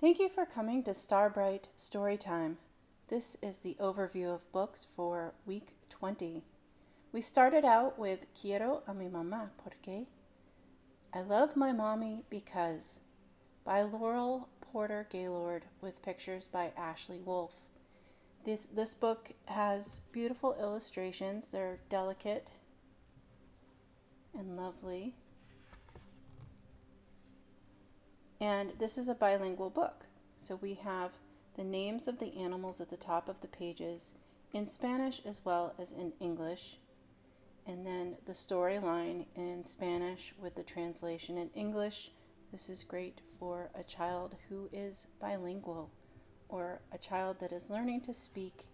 Thank you for coming to Starbright Storytime. This is the overview of books for week 20. We started out with Quiero a mi mamá, porque I love my mommy because by Laurel Porter-Gaylord with pictures by Ashley Wolff. This book has beautiful illustrations. They're delicate and lovely. And this is a bilingual book. So we have the names of the animals at the top of the pages in Spanish as well as in English. And then the storyline in Spanish with the translation in English. This is great for a child who is bilingual or a child that is learning to speak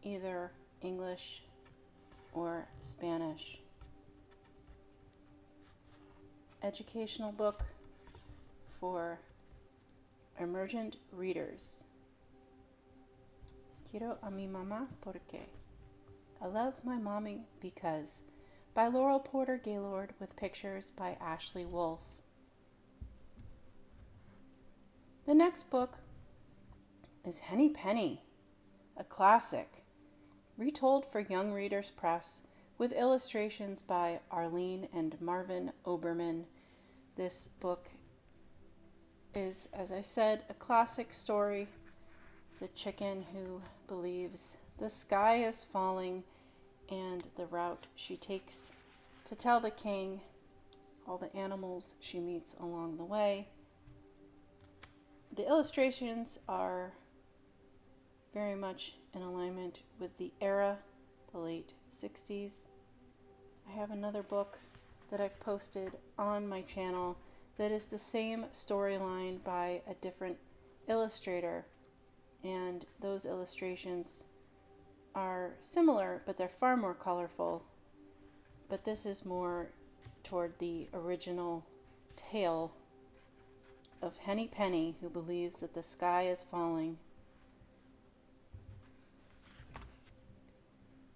either English or Spanish. Educational book for emergent readers. Quiero a mi mamá porque I love my mommy because by Laurel Porter-Gaylord with pictures by Ashley Wolff. The next book is Henny-Penny, a classic, retold for Young Readers Press with illustrations by Arlene and Marvin Oberman. This book is, as I said, a classic story. The chicken who believes the sky is falling and the route she takes to tell the king all the animals she meets along the way. The illustrations are very much in alignment with the era, the late 60s. I have another book that I've posted on my channel that is the same storyline by a different illustrator, and those illustrations are similar, but they're far more colorful. But this is more toward the original tale of Henny-Penny, who believes that the sky is falling.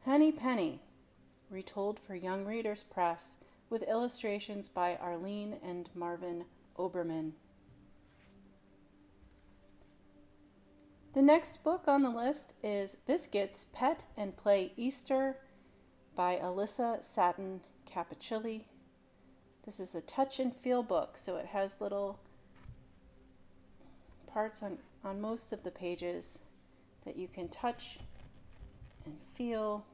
Henny-Penny, retold for Young Readers Press with illustrations by Arlene and Marvin Oberman. The next book on the list is Biscuit's Pet and Play Easter by Alyssa, Satin, Capucilli. This is a touch and feel book, so it has little parts on most of the pages that you can touch and feel.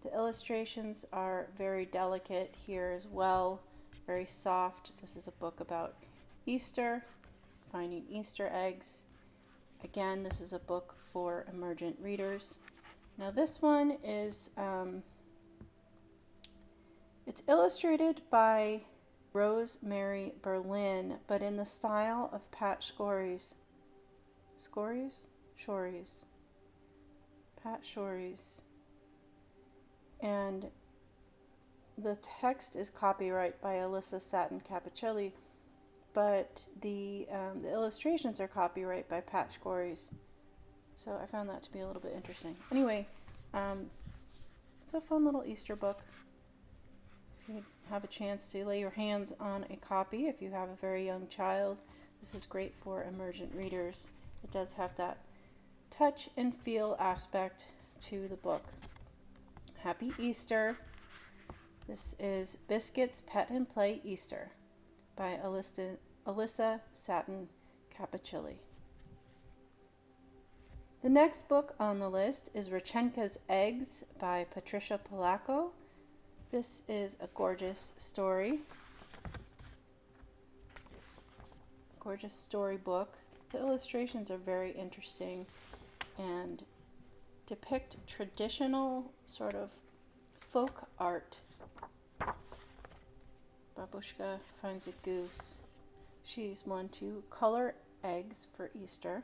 The illustrations are very delicate here as well, very soft. This is a book about Easter, finding Easter eggs. Again, this is a book for emergent readers. Now this one is, it's illustrated by Rosemary Berlin, but in the style of Pat Shorey's. Pat Shorey's. And the text is copyright by Alyssa, Satin, Capucilli, but the illustrations are copyright by Pat Shorey's. So I found that to be a little bit interesting. Anyway, it's a fun little Easter book. If you have a chance to lay your hands on a copy, if you have a very young child, this is great for emergent readers. It does have that touch and feel aspect to the book. Happy Easter. This is Biscuit's Pet and Play Easter by Alyssa, Satin, Capucilli. The next book on the list is Rechenka's Eggs by Patricia Polacco. This is a gorgeous story. Gorgeous storybook. The illustrations are very interesting and depict traditional sort of folk art. Babushka finds a goose. She's one to color eggs for Easter.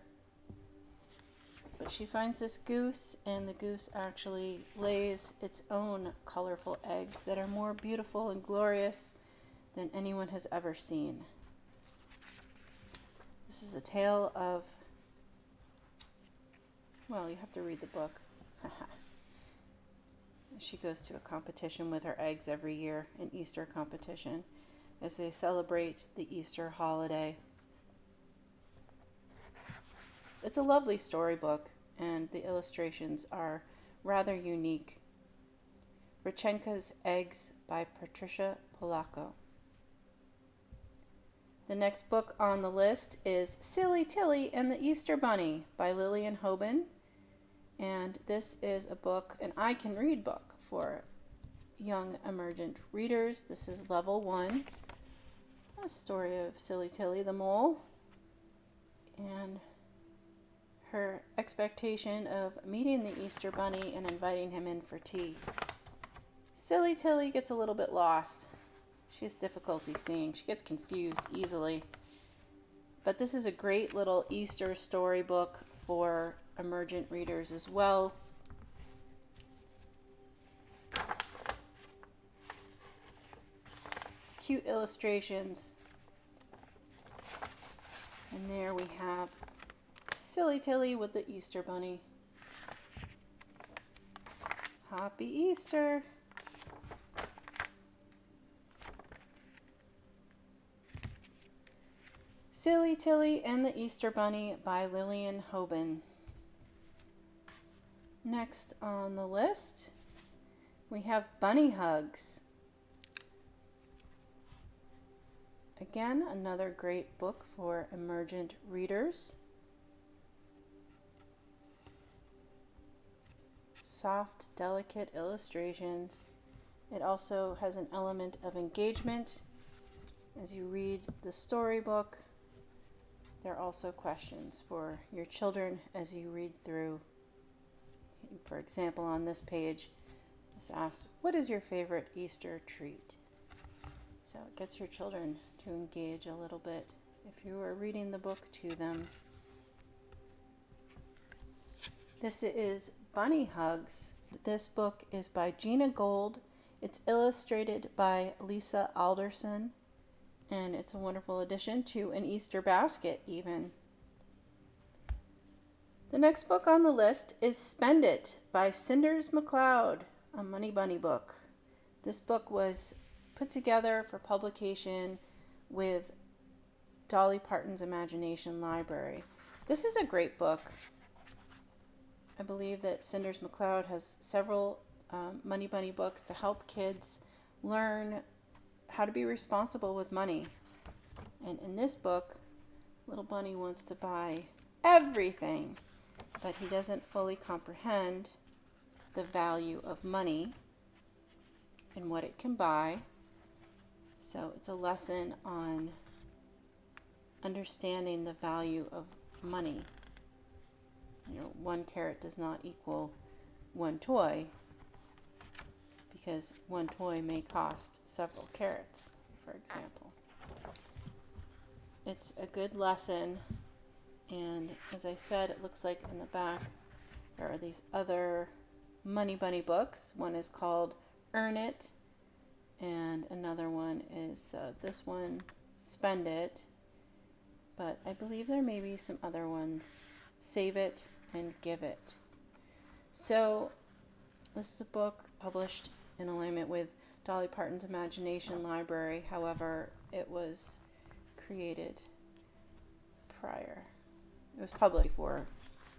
But she finds this goose, and the goose actually lays its own colorful eggs that are more beautiful and glorious than anyone has ever seen. This is the tale of, well, you have to read the book. She goes to a competition with her eggs every year, an Easter competition, as they celebrate the Easter holiday. It's a lovely storybook, and the illustrations are rather unique. Rechenka's Eggs by Patricia Polacco. The next book on the list is Silly Tilly and the Easter Bunny by Lillian Hoban. And this is a book, an I Can Read book for young emergent readers. This is level 1, a story of Silly Tilly the mole and her expectation of meeting the Easter Bunny and inviting him in for tea. Silly Tilly gets a little bit lost. She has difficulty seeing. She gets confused easily. But this is a great little Easter storybook for emergent readers as well. Cute illustrations. And there we have Silly Tilly with the Easter Bunny. Happy Easter! Silly Tilly and the Easter Bunny by Lillian Hoban. Next on the list, we have Bunny Hugs. Again, another great book for emergent readers. Soft, delicate illustrations. It also has an element of engagement. As you read the storybook, there are also questions for your children as you read through. For example, on this page, this asks, what is your favorite Easter treat? So it gets your children to engage a little bit if you are reading the book to them. This is Bunny Hugs. This book is by Gina Gold. It's illustrated by Lisa Alderson, and it's a wonderful addition to an Easter basket even. The next book on the list is Spend It by Cinders McLeod, a Money Bunny book. This book was put together for publication with Dolly Parton's Imagination Library. This is a great book. I believe that Cinders McLeod has several Money Bunny books to help kids learn how to be responsible with money. And in this book, little bunny wants to buy everything, but he doesn't fully comprehend the value of money and what it can buy. So it's a lesson on understanding the value of money. You know, 1 carrot does not equal 1 toy, because 1 toy may cost several carrots, for example. It's a good lesson, and as I said, it looks like in the back there are these other Money Bunny books. One is called Earn It, and another one is this one, Spend It, but I believe there may be some other ones, Save It and Give It. So this is a book published in alignment with Dolly Parton's Imagination Library. However, it was created prior. It was published before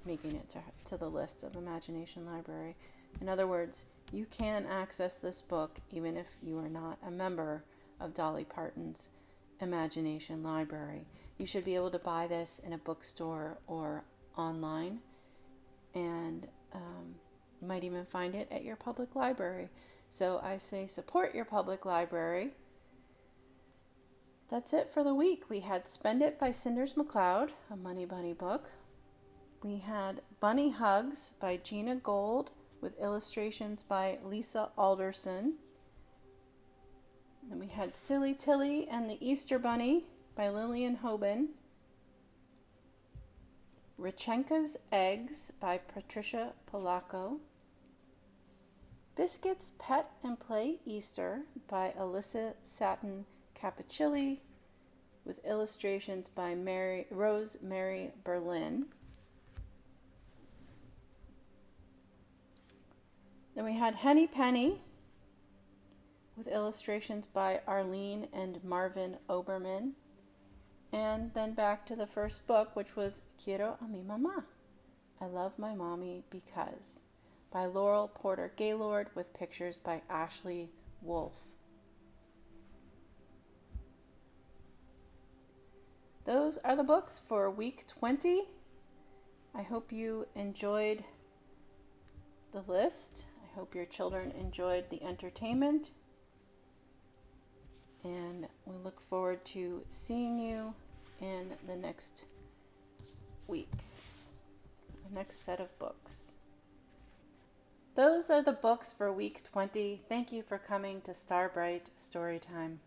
making it to the list of Imagination Library. In other words, you can access this book even if you are not a member of Dolly Parton's Imagination Library. You should be able to buy this in a bookstore or online, and you might even find it at your public library. So I say support your public library. That's it for the week. We had Spend It by Cinders McLeod, a Money Bunny book. We had Bunny Hugs by Gina Gold with illustrations by Lisa Alderson. And we had Silly Tilly and the Easter Bunny by Lillian Hoban. Rechenka's Eggs by Patricia Polacco. Biscuit's Pet and Play Easter by Alyssa Satin Capucilli with illustrations by Rosemary Berlin. Then we had Henny-Penny with illustrations by Arlene and Marvin Oberman. And then back to the first book, which was Quiero a mi mamá. I love my mommy because, by Laurel Porter-Gaylord, with pictures by Ashley Wolff. Those are the books for week 20. I hope you enjoyed the list. I hope your children enjoyed the entertainment. And we look forward to seeing you in the next week, the next set of books. Those are the books for week 20. Thank you for coming to Starbright Storytime.